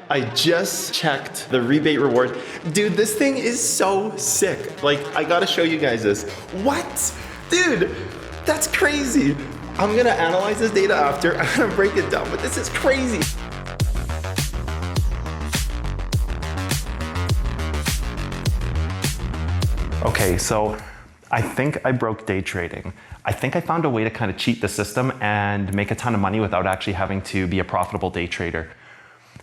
I just checked the rebate reward. Dude, this thing is so sick. Like, I gotta show you guys this. What? Dude, that's crazy. I'm gonna analyze this data after. I'm gonna break it down, but this is crazy. Okay, so I think I broke day trading. I think I found a way to kind of cheat the system and make a ton of money without actually having to be a profitable day trader.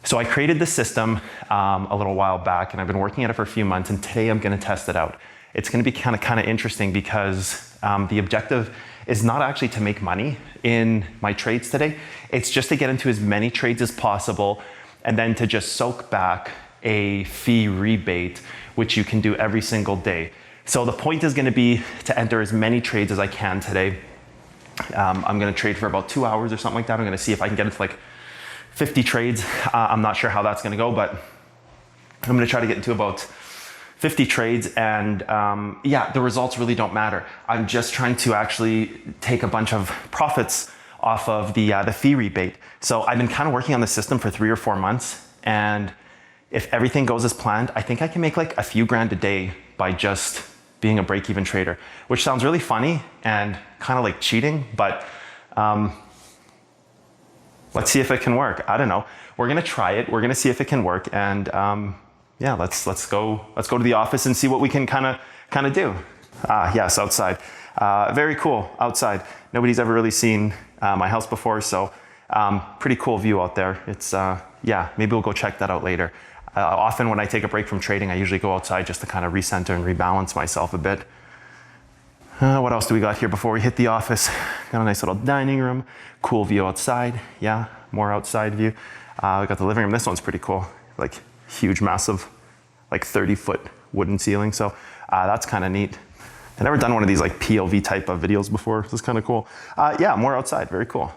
So I created this system a little while back, and I've been working at it for a few months, and today I'm gonna test it out. It's gonna be kind of interesting because the objective is not actually to make money in my trades today. It's just to get into as many trades as possible and then to just soak back a fee rebate, which you can do every single day. So the point is gonna be to enter as many trades as I can today. I'm gonna trade for about 2 hours or something like that. I'm gonna see if I can get into like 50 trades. I'm not sure how that's gonna go, but I'm gonna try to get into about 50 trades, and yeah, the results really don't matter. I'm just trying to actually take a bunch of profits off of the fee rebate. So I've been kind of working on the system for 3 or 4 months, and if everything goes as planned, I think I can make like a few grand a day by just being a break-even trader, which sounds really funny and kind of like cheating, but let's see if it can work. I don't know. We're gonna try it. We're gonna see if it can work, and yeah, let's go to the office and see what we can kind of do. Yes, outside. Very cool outside. Nobody's ever really seen my house before, so pretty cool view out there. It's yeah, maybe we'll go check that out later. Often when I take a break from trading, I usually go outside just to kind of recenter and rebalance myself a bit. What else do we got here before we hit the office? Got a nice little dining room, cool view outside. Yeah, more outside view. We got the living room. This one's pretty cool. Like huge, massive, like 30-foot wooden ceiling. So that's kind of neat. I've never done one of these like POV type of videos before. This is kind of cool. Yeah, more outside. Very cool.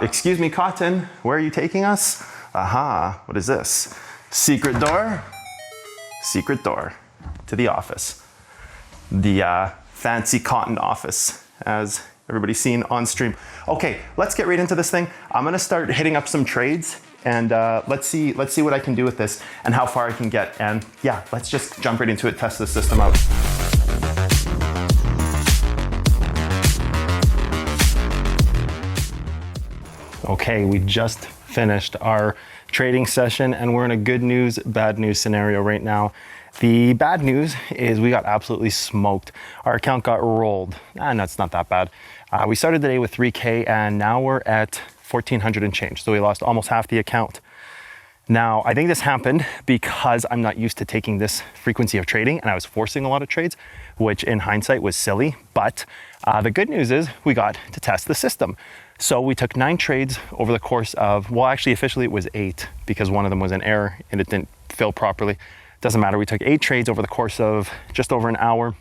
Excuse me, Cotton. Where are you taking us? Aha, what is this? Secret door? Secret door to the office. The fancy Cotton office, as everybody's seen on stream. Okay, let's get right into this thing. I'm gonna start hitting up some trades, and let's see what I can do with this and how far I can get. And yeah, let's just jump right into it, test the system out. Okay, we just finished our trading session, and we're in a good news, bad news scenario right now. The bad news is we got absolutely smoked. Our account got rolled. No, it's not that bad. We started the day with 3K, and now we're at 1,400 and change. So we lost almost half the account. Now, I think this happened because I'm not used to taking this frequency of trading, and I was forcing a lot of trades, which in hindsight was silly. But the good news is we got to test the system. So we took 9 trades over the course of, well, actually officially it was 8 because one of them was an error and it didn't fill properly. Doesn't matter. We took 8 trades over the course of just over an hour,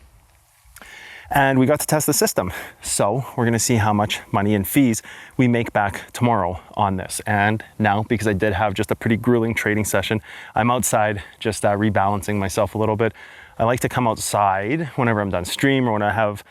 and we got to test the system. So we're going to see how much money and fees we make back tomorrow on this. And now, because I did have just a pretty grueling trading session, I'm outside just rebalancing myself a little bit. I like to come outside whenever I'm done stream or when I have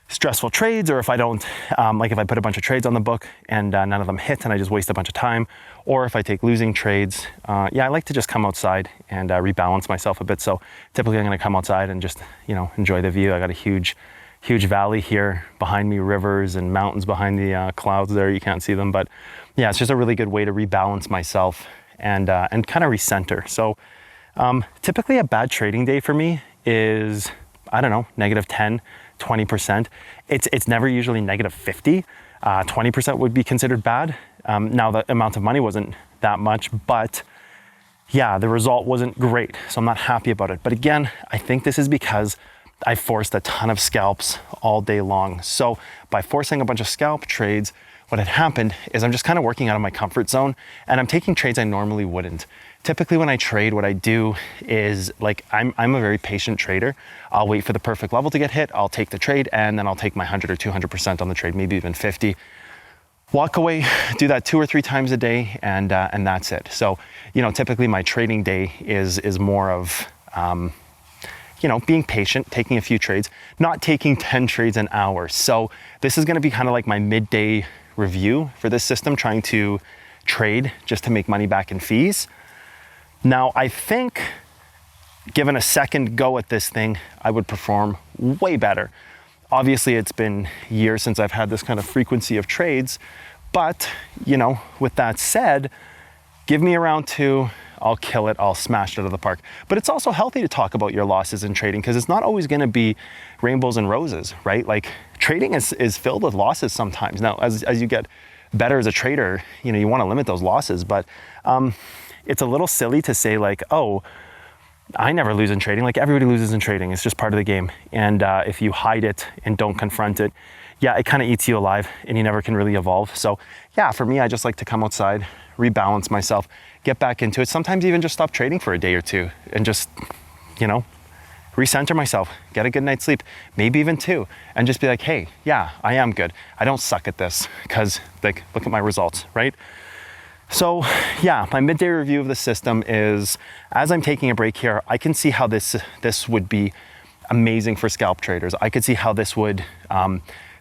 stressful trades, or if I don't, like if I put a bunch of trades on the book and none of them hit and I just waste a bunch of time, or if I take losing trades, yeah, I like to just come outside and rebalance myself a bit. So typically I'm gonna come outside and just, you know, enjoy the view. I got a huge valley here behind me, rivers and mountains behind the clouds there. You can't see them, but yeah, it's just a really good way to rebalance myself and kind of recenter. So typically a bad trading day for me is, I don't know, -10, 20%. It's never usually -50. 20% would be considered bad. Now the amount of money wasn't that much, but yeah, the result wasn't great. So I'm not happy about it. But again, I think this is because I forced a ton of scalps all day long. So by forcing a bunch of scalp trades, what had happened is I'm just kind of working out of my comfort zone, and I'm taking trades I normally wouldn't. Typically when I trade, what I do is, like, I'm a very patient trader. I'll wait for the perfect level to get hit. I'll take the trade, and then I'll take my 100 or 200% on the trade, maybe even 50. Walk away, do that 2 or 3 times a day, and that's it. So, you know, typically my trading day is more of, you know, being patient, taking a few trades, not taking 10 trades an hour. So this is going to be kind of like my midday review for this system, trying to trade just to make money back in fees. Now, I think given a second go at this thing, I would perform way better. Obviously, it's been years since I've had this kind of frequency of trades, but with that said, give me a round two, I'll kill it, I'll smash it out of the park. But it's also healthy to talk about your losses in trading because it's not always gonna be rainbows and roses, right? Like trading is filled with losses sometimes. Now, as you get better as a trader, you wanna limit those losses, but it's a little silly to say like, oh, I never lose in trading. Like everybody loses in trading. It's just part of the game. And if you hide it and don't confront it, yeah, it kind of eats you alive and you never can really evolve. So yeah, for me, I just like to come outside, rebalance myself, get back into it. Sometimes even just stop trading for a day or two and just, recenter myself, get a good night's sleep, maybe even two, and just be like, hey, yeah, I am good. I don't suck at this because like, look at my results, right? So yeah, my midday review of the system is, as I'm taking a break here, I can see how this would be amazing for scalp traders. I could see how this would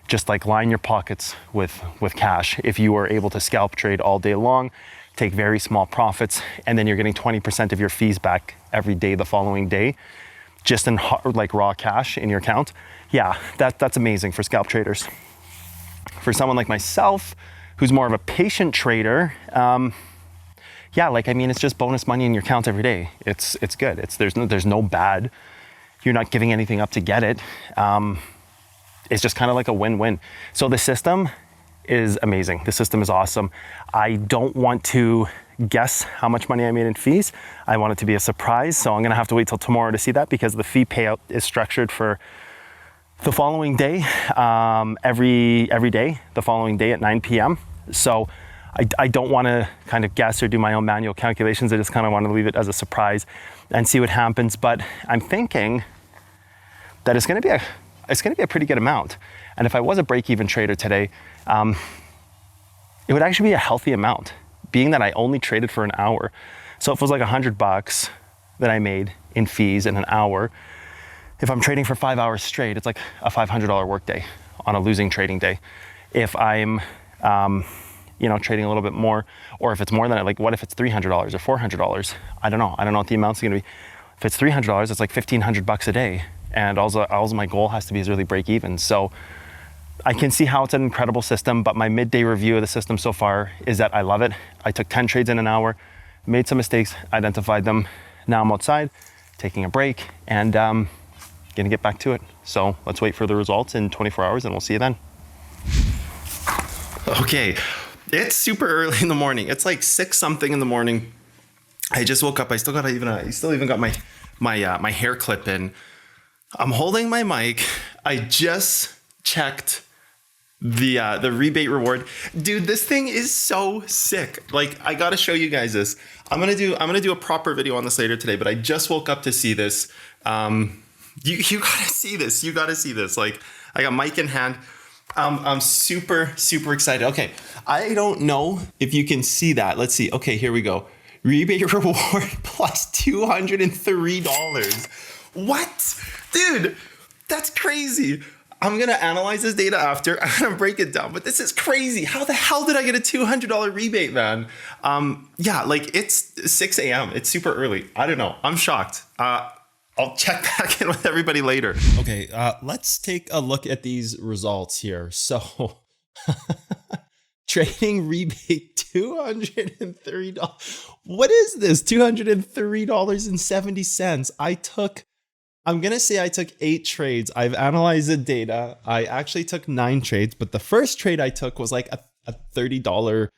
just like line your pockets with cash if you were able to scalp trade all day long, take very small profits, and then you're getting 20% of your fees back every day the following day, just in like raw cash in your account. Yeah, that's amazing for scalp traders. For someone like myself, who's more of a patient trader, it's just bonus money in your account every day. It's good. There's no bad. You're not giving anything up to get it. It's just kind of like a win-win. So the system is amazing. The system is awesome. I don't want to guess how much money I made in fees. I want it to be a surprise. So I'm gonna have to wait till tomorrow to see that because the fee payout is structured for the following day, every day, the following day at 9 p.m. So I don't want to kind of guess or do my own manual calculations. I just kind of want to leave it as a surprise and see what happens. But I'm thinking that it's going to be a pretty good amount. And if I was a break-even trader today, it would actually be a healthy amount, being that I only traded for an hour. So if it was like $100 that I made in fees in an hour, if I'm trading for 5 hours straight, it's like a $500 workday on a losing trading day. If I'm, trading a little bit more, or if it's more than that, like what if it's $300 or $400? I don't know. I don't know what the amount's gonna be. If it's $300, it's like $1,500 a day. And also my goal has to be is really break even. So I can see how it's an incredible system, but my midday review of the system so far is that I love it. I took 10 trades in an hour, made some mistakes, identified them. Now I'm outside, taking a break, and gonna get back to it. So let's wait for the results in 24 hours and we'll see you then. Okay, it's super early in the morning. It's like 6 something in the morning. I just woke up. I still even got my hair clip in. I'm holding my mic. I just checked the rebate reward. Dude, this thing is so sick. Like, I gotta show you guys this. I'm gonna do a proper video on this later today, but I just woke up to see this. You gotta see this. You gotta see this. Like, I got mic in hand. I'm super, super excited. Okay, I don't know if you can see that. Let's see. Okay, here we go. Rebate reward plus $203. What? Dude, that's crazy. I'm gonna analyze this data after. I'm gonna break it down, but this is crazy. How the hell did I get a $200 rebate, man? Yeah, like it's 6 a.m. It's super early. I don't know. I'm shocked. I'll check back in with everybody later. Okay, let's take a look at these results here. So, trading rebate $203. What is this? $203.70. I'm going to say I took 8 trades. I've analyzed the data. I actually took 9 trades, but the first trade I took was like a $30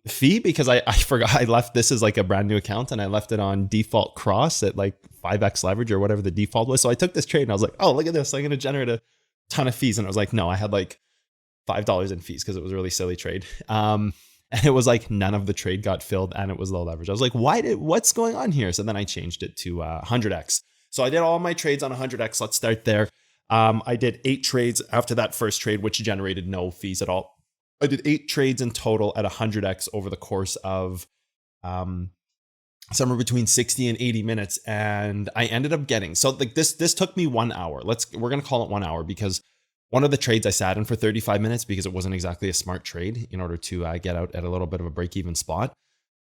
fee because I forgot I left this as like a brand new account and I left it on default cross at like 5x leverage or whatever the default was. So I took this trade and I was like, oh, look at this. I'm going to generate a ton of fees. And I was like, no, I had like $5 in fees because it was a really silly trade. And it was like none of the trade got filled and it was low leverage. I was like, what's going on here? So then I changed it to 100x. So I did all my trades on 100x. Let's start there. I did 8 trades after that first trade, which generated no fees at all. I did 8 trades in total at 100x over the course of somewhere between 60 and 80 minutes. And I ended up getting, so like this took me 1 hour. We're going to call it 1 hour because One of the trades I sat in for 35 minutes because it wasn't exactly a smart trade in order to get out at a little bit of a break-even spot.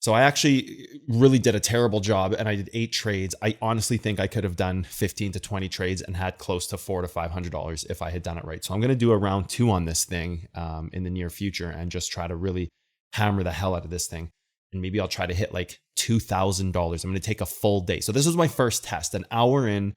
So I actually really did a terrible job, and I did 8 trades. I honestly think I could have done 15 to 20 trades and had close to $400 to $500 if I had done it right. So I'm going to do a round 2 on this thing in the near future and just try to really hammer the hell out of this thing. And maybe I'll try to hit like $2,000. I'm going to take a full day. So this was my first test, an hour in,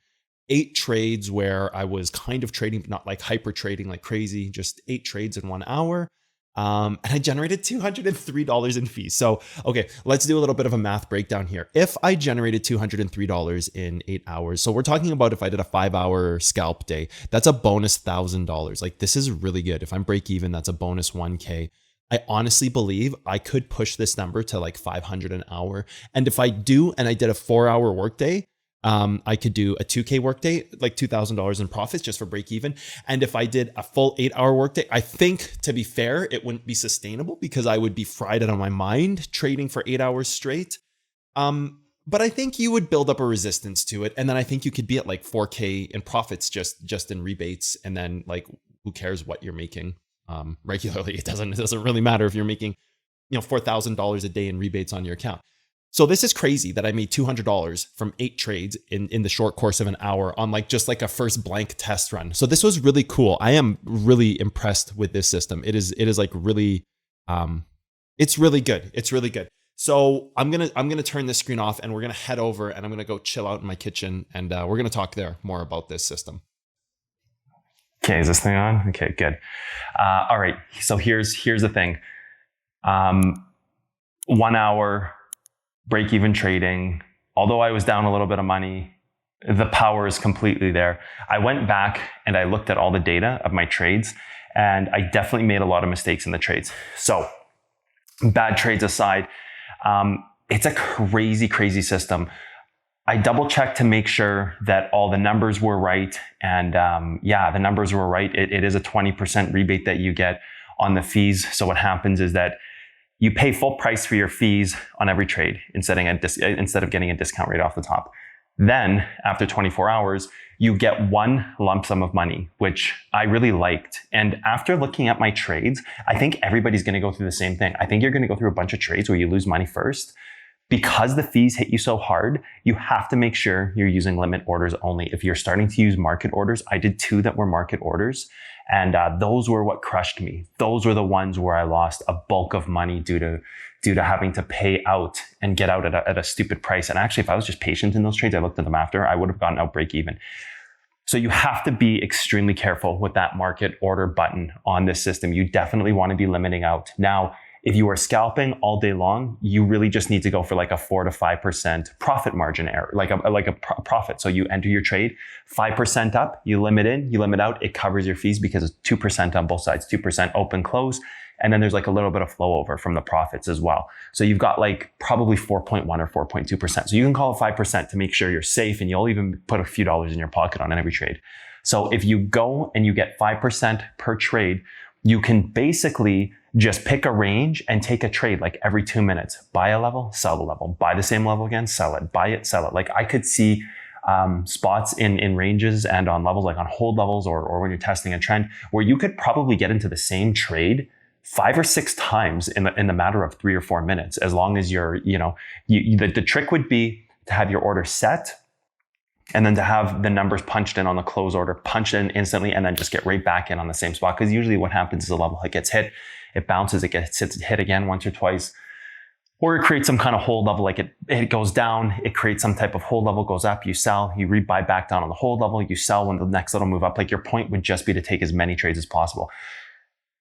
8 trades where I was kind of trading, but not like hyper trading like crazy, just 8 trades in 1 hour. And I generated $203 in fees. So, okay, let's do a little bit of a math breakdown here. If I generated $203 in 8 hours, so we're talking about if I did a 5-hour scalp day, that's a bonus $1,000. Like, this is really good. If I'm break even, that's a bonus 1K. I honestly believe I could push this number to like 500 an hour. And if I do, and I did a 4-hour workday, I could do a 2K workday, like $2,000 in profits just for break even. And if I did a full 8-hour workday, I think, to be fair, it wouldn't be sustainable because I would be fried out of my mind trading for 8 hours straight. But I think you would build up a resistance to it. And then I think you could be at like 4K in profits just in rebates. And then like, who cares what you're making regularly? It doesn't really matter if you're making, $4,000 a day in rebates on your account. So this is crazy that I made $200 from 8 trades in the short course of an hour on just a first blank test run. So this was really cool. I am really impressed with this system. It is like really, it's really good. It's really good. So I'm gonna turn this screen off and we're gonna head over and I'm gonna go chill out in my kitchen and we're gonna talk there more about this system. Okay, is this thing on? Okay, good. All right. So here's the thing. 1 hour. Break-even trading, although I was down a little bit of money, the power is completely there. I went back and I looked at all the data of my trades and I definitely made a lot of mistakes in the trades. So bad trades aside, it's a crazy, crazy system. I double checked to make sure that all the numbers were right. And the numbers were right. It is a 20% rebate that you get on the fees. So what happens is that you pay full price for your fees on every trade instead of getting a discount rate off the top. Then, after 24 hours, you get one lump sum of money, which I really liked. And after looking at my trades, I think everybody's going to go through the same thing. I think you're going to go through a bunch of trades where you lose money first. Because the fees hit you so hard, you have to make sure you're using limit orders only. If you're starting to use market orders, I did 2 that were market orders. And those were what crushed me. Those were the ones where I lost a bulk of money due to having to pay out and get out at a stupid price. And actually, if I was just patient in those trades, I looked at them after, I would have gotten out break even. So you have to be extremely careful with that market order button on this system. You definitely want to be limiting out. Now, if you are scalping all day long, you really just need to go for like a 4 to 5% profit margin error, like a profit. So you enter your trade 5% up, you limit in, you limit out, it covers your fees because it's 2% on both sides, 2% open close. And then there's like a little bit of flow over from the profits as well. So you've got like probably 4.1 or 4.2%. So you can call it 5% to make sure you're safe and you'll even put a few dollars in your pocket on every trade. So if you go and you get 5% per trade, you can basically just pick a range and take a trade like every 2 minutes. Buy a level, sell the level. Buy the same level again, sell it. Buy it, sell it. Like I could see spots in ranges and on levels, like on hold levels or when you're testing a trend, where you could probably get into the same trade 5 or 6 times in the matter of 3 or 4 minutes, as long as you're, the trick would be to have your order set and then to have the numbers punched in on the close order, punched in instantly, and then just get right back in on the same spot. Because usually what happens is the level, it gets hit, it bounces, it gets hit again once or twice, or it creates some kind of hold level, like it goes down, it creates some type of hold level, goes up, you sell, you rebuy back down on the hold level, you sell when the next little move up. Like your point would just be to take as many trades as possible.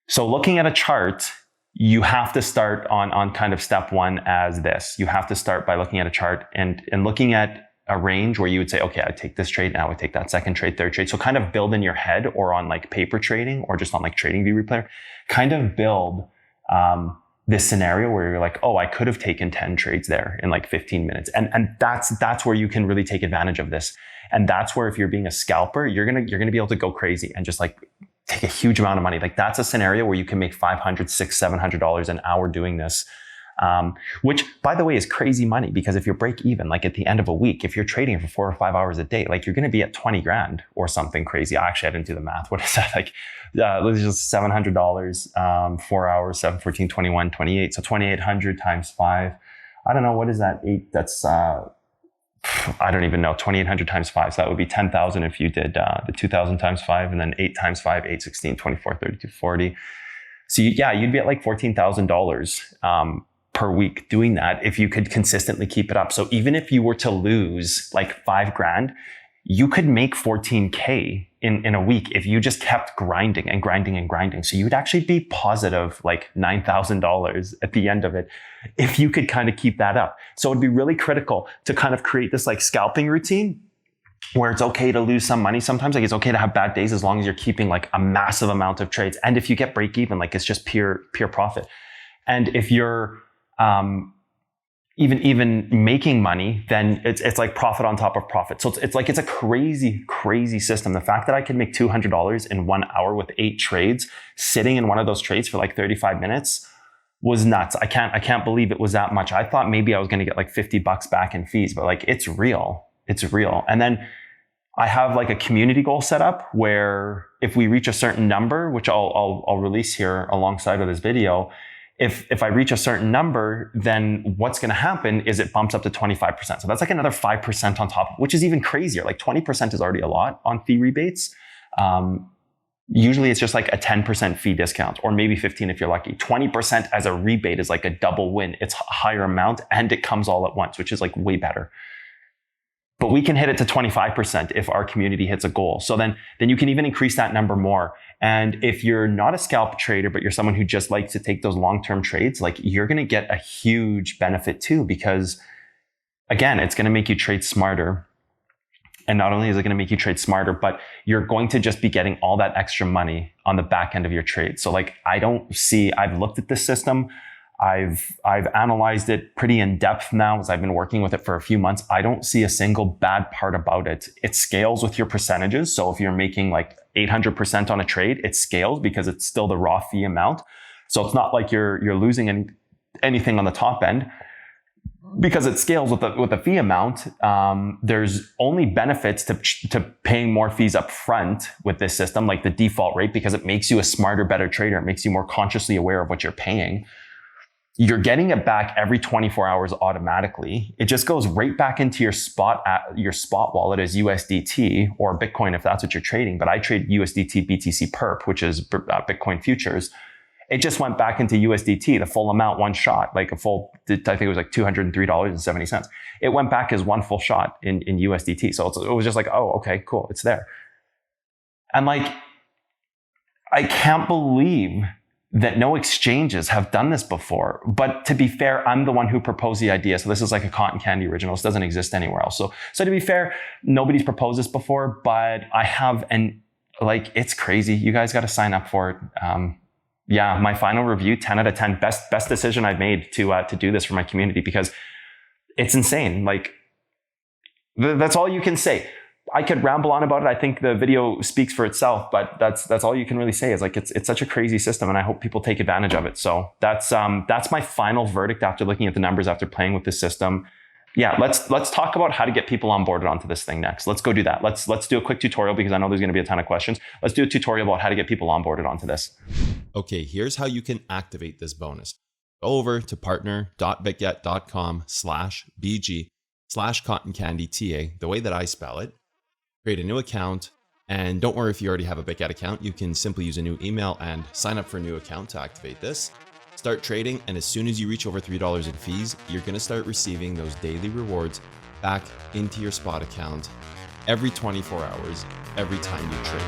So looking at a chart, you have to start on kind of step 1 as this. You have to start by looking at a chart and looking at a range where you would say, okay, I take this trade, now I would take that second trade, third trade. So kind of build in your head or on like paper trading or just on like TradingView Replayer, kind of build this scenario where you're like, oh, I could have taken 10 trades there in like 15 minutes. And that's where you can really take advantage of this. And that's where if you're being a scalper, you're gonna be able to go crazy and just like take a huge amount of money. Like that's a scenario where you can make $500, $600, $700 an hour doing this. Which, by the way, is crazy money, because if you're break even, like at the end of a week, if you're trading for 4 or 5 hours a day, like you're going to be at 20 grand or something crazy. Actually, I didn't do the math. What is that? Like, let's just $700, 4 hours, 7, 14, 21, 28. So 2,800 times 5. I don't know. What is that? 8. That's, I don't even know. 2,800 times 5. So that would be 10,000 if you did the 2,000 times 5, and then 8 times 5, 8, 16, 24, 32, 40. So you'd be at like $14,000 per week doing that if you could consistently keep it up. So even if you were to lose like 5 grand, you could make 14K in a week if you just kept grinding and grinding and grinding. So you would actually be positive like $9,000 at the end of it if you could kind of keep that up. So it'd be really critical to kind of create this like scalping routine where it's okay to lose some money sometimes. Like it's okay to have bad days as long as you're keeping like a massive amount of trades. And if you get break even, like it's just pure profit. And if you're even making money, then it's like profit on top of profit. So it's a crazy system. The fact that I can make $200 in 1 hour with 8 trades, sitting in one of those trades for like 35 minutes was nuts. I can't believe it was that much. I thought maybe I was going to get like $50 back in fees, but like it's real. It's real. And then I have like a community goal set up where if we reach a certain number, which I'll release here alongside of this video, if I reach a certain number, then what's going to happen is it bumps up to 25%. So that's like another 5% on top, which is even crazier. Like 20% is already a lot on fee rebates. Usually it's just like a 10% fee discount, or maybe 15 if you're lucky. 20% as a rebate is like a double win. It's a higher amount and it comes all at once, which is like way better. But we can hit it to 25% if our community hits a goal. So then you can even increase that number more. And if you're not a scalp trader, but you're someone who just likes to take those long-term trades, like you're going to get a huge benefit too, because again, it's going to make you trade smarter. And not only is it going to make you trade smarter, but you're going to just be getting all that extra money on the back end of your trade. So like, I've looked at this system. I've analyzed it pretty in depth now as I've been working with it for a few months. I don't see a single bad part about it. It scales with your percentages. So if you're making like 800% on a trade, it scales because it's still the raw fee amount. So it's not like you're losing anything on the top end because it scales with the fee amount. There's only benefits to paying more fees up front with this system, like the default rate, because it makes you a smarter, better trader. It makes you more consciously aware of what you're paying. You're getting it back every 24 hours automatically. It just goes right back into your spot wallet as USDT or Bitcoin if that's what you're trading. But I trade USDT BTC Perp, which is Bitcoin futures. It just went back into USDT, the full amount, one shot, like I think it was like $203.70. It went back as one full shot in USDT. So it was just like, oh, okay, cool, it's there. And like, I can't believe that no exchanges have done this before. But to be fair, I'm the one who proposed the idea. So this is like a cotton candy original. This doesn't exist anywhere else. So to be fair, nobody's proposed this before, but I have, and like, it's crazy. You guys got to sign up for it. Yeah, my final review, 10 out of 10, best decision I've made to do this for my community, because it's insane. Like, that's all you can say. I could ramble on about it. I think the video speaks for itself, but that's all you can really say is like, it's such a crazy system, and I hope people take advantage of it. So that's my final verdict after looking at the numbers, after playing with this system. Yeah, let's talk about how to get people onboarded onto this thing next. Let's go do that. Let's do a quick tutorial, because I know there's going to be a ton of questions. Let's do a tutorial about how to get people onboarded onto this. Okay, here's how you can activate this bonus. Go over to partner.bitget.com/BG/cottoncandyTA, the way that I spell it. Create a new account, and don't worry if you already have a Bitget account. You can simply use a new email and sign up for a new account to activate this. Start trading, and as soon as you reach over $3 in fees, you're going to start receiving those daily rewards back into your spot account every 24 hours, every time you trade.